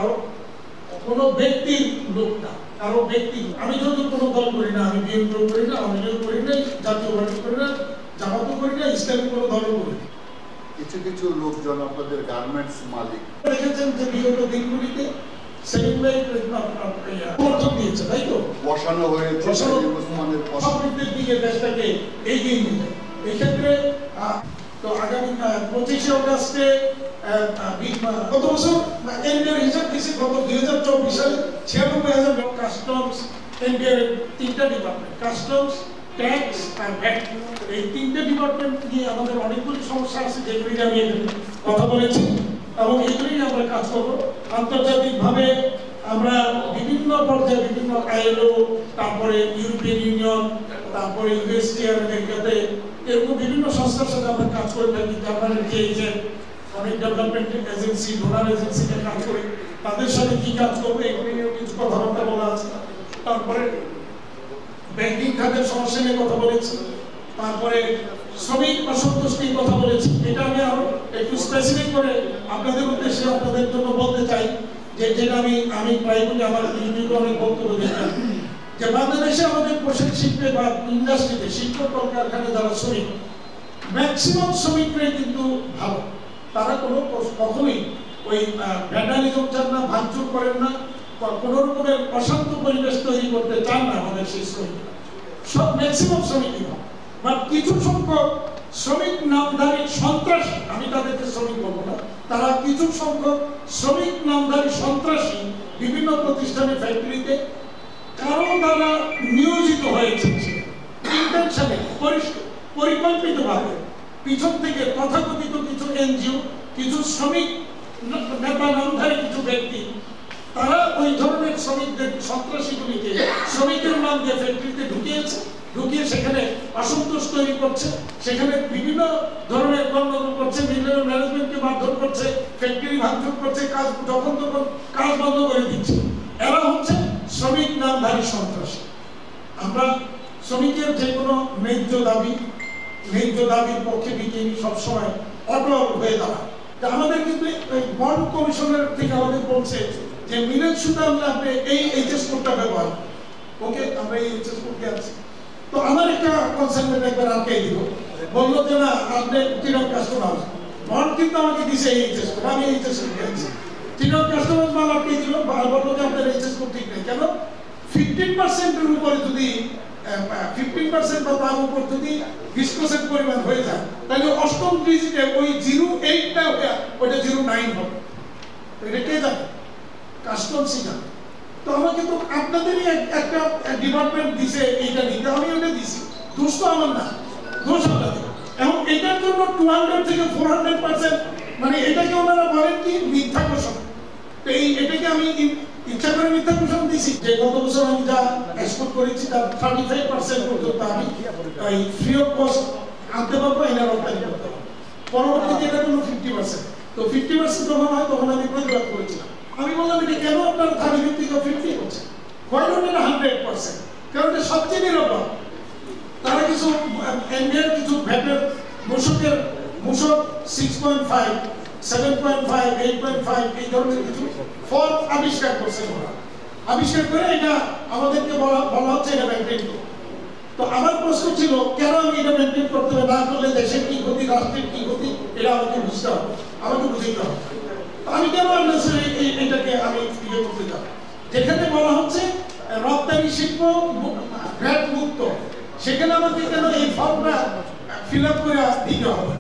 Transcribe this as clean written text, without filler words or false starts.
কারো কোনো ব্যক্তির লোক না, কারো ব্যক্তি। আমি যদি কোনো দল করি না, আমি বিএনপিও করি না, আওয়ামী লীগও করি না, জাতীয় পার্টি করি না, জামাতও করি না, ইসলামিক কোনো দলও করি না। কিছু কিছু লোকজন আপনাদের গার্মেন্টস মালিক দেখেছেন যে বিগত দিনগুলিতে সেলিম ভাই সমর্থন দিয়েছে, তাই তো? বসানো হয়েছে সমৃদ্ধির দিকে দেশটাকে এগিয়ে নিয়ে যায়। এই ক্ষেত্রে তো আগামী 25 অগাস্টে গত বছর এনবিআর হিসাব দিয়েছে গত 2024 সালে 96,000 কাস্টমস এনবিআর 3টা ডিপার্টমেন্ট, কাস্টমস, ট্যাক্স আর ভ্যাট, এই 3টে ডিপার্টমেন্ট নিয়ে আমাদের অনেকগুলি সমস্যা আছে যেগুলি আমি কথা বলেছি এবং এইগুলি নিয়ে আমরা কাজ করবো। আন্তর্জাতিকভাবে আমরা বিভিন্ন পর্যায়ে বিভিন্ন আইএলও, তারপরে ইউরোপিয়ান ইউনিয়ন, তারপরে ইউএসটিআর আমেরিকাতে এরকম বিভিন্ন সংস্থার সাথে আমরা কাজ করে থাকি। জার্মানির যে অনেক ডেভেলপমেন্ট এজেন্সি, ডোনার এজেন্সিতে কাজ করি, তাদের সাথে কি কাজ করবো এগুলি নিয়েও কিছু কথাবার্তা বলা আছে। তারপরে ব্যাংকিং খাতের সমস্যা নিয়ে কথা বলেছি, তারপরে শ্রমিক অসন্তোষ নিয়ে কথা বলেছি। এটা আমি আরো একটু স্পেসিফিক করে আপনাদের উদ্দেশ্যে আপনাদের জন্য বলতে চাই যে যেটা আমি প্রায় বলি, আমার ইউনিটে অনেক বক্তব্য দিতাম যে বাংলাদেশে আমাদের পোশাক শিল্পে বা ইন্ডাস্ট্রিতে, শিল্প কলকারখানায় যারা শ্রমিক, ম্যাক্সিমাম শ্রমিকরাই কিন্তু ভালো। তারা কখনোই ওই ভ্যান্ডালিজম চান না, ভাঙচুর করেন না, কোন রকমের অশান্ত পরিবেশ তৈরি করতে চান না আমাদের সেই শ্রমিকরা। সব ম্যাক্সিমাম শ্রমিকই ভালো। বা কিছু সংখ্যক শ্রমিক নামধারী সন্ত্রাসী, আমি তাদেরকে শ্রমিক বলবো না, তারা কিছু সংখ্যক শ্রমিক নামধারী সন্ত্রাসী বিভিন্ন প্রতিষ্ঠানে, ফ্যাক্টরিতে কারো দ্বারা নিয়োজিত হয়েছে, ইন্টেনশনে, পরিকল্পিতভাবে পিছন থেকে তথাকথিত কিছু এনজিও, কিছু শ্রমিক নেতা নামধারী কিছু ব্যক্তি, তারা ওই ধরনের শ্রমিকদের, সন্ত্রাসীগুলিকে শ্রমিকের নাম দিয়ে ফ্যাক্টরিতে ঢুকিয়ে সেখানে অসন্তোষ তৈরি করছে, সেখানে বিভিন্ন ধরনের গণ্ডগোল করছে, বিভিন্ন ম্যানেজমেন্টকে মারধর করছে, ফ্যাক্টরি ভাঙচুর করছে, কাজ যখন তখন কাজ বন্ধ করে দিচ্ছে। এরা হচ্ছে শ্রমিক নামধারী সন্ত্রাসী। আমরা শ্রমিকের যে কোনো ন্যায্য দাবির পক্ষে বিজেপি সবসময় অটল হয়ে দাঁড়ায়। আমাদের কিন্তু বন্ড কমিশনের থেকে আমাদের বলছে যে মিলের সুতা আপনি এই এইচএস কোডটা ব্যবহার, ওকে আমরা এই এইচএস কোডে আছি। তো আমার একটা কনসালটেন্ট একবার আটকে দিল, বললো যে না আপনি তিনক কাস্টমার বন্ড কিন্তু আমাকে দিছে এই এইচএস কোড, আমি এইচএস কোডে আছি। তিনক কাস্টমার মাল আটকে দিল, বললো যে আপনার এইচএস কোড ঠিক নেই। কেন? 15% এর উপরে যদি 15% বা তার উপর যদি 20% পরিমাণ হয়ে যায়, তাহলে অষ্টম ডিজিটে ওই 08টা ওইটা 09 হবে। এটা কে জানে? কাস্টমসই জানে। তো আমাকে তো আপনাদেরই একটা ডিপার্টমেন্ট দিছে এইটা নিতে, আমি ওটা দিছি, দোষ তো আমার না, দোষ আপনাদের। এবং এটার জন্য 200 থেকে 400%, মানে এটাকে ওনারা বলেন কি মিথ্যা ঘোষণা। তো এটাকে আমি ইচ্ছা করে মিথ্যা ঘোষণা দিছি যে গত বছর আমি যা এক্সপোর্ট করেছি তার 35% পর্যন্ত আমি ফ্রি অফ কস্ট আনতে পারবো, এটা রপ্তানি করতে পারবো। পরবর্তীতে এটা কোনো 50%, তো 50% যখন হয় তখন আমি প্রতিবাদ করেছিলাম। আমি বললাম এটা কেন আপনার ধারী ভিত্তিক 50 করছে, why not 100%? কারণ এটা সবচেয়ে নিরাপদ। তারা কিছু এনবিআর কিছু ভ্যাটের মূসক 6.5, 7.5, 8.5 এই ধরনের কিছু ফর্ম আবিষ্কার করছে। আবিষ্কার করে এটা আমাদেরকে বলা হচ্ছে এটা মেনটেন করো। তো আমার প্রশ্ন ছিল কেন আমি এটা মেনটেন করতে হবে, না করলে দেশের কি ক্ষতি, রাষ্ট্রের কি ক্ষতি, এটা আমাকে বুঝতে হবে, আমাকে বুঝতে হবে। আমি কেন এটাকে আমি ইয়ে করতে যাব? যেখানে বলা হচ্ছে রপ্তানি শিল্প ভ্যাট মুক্ত, সেখানে আমাকে কেন এই ফর্মটা ফিল আপ করে দিতে হবে?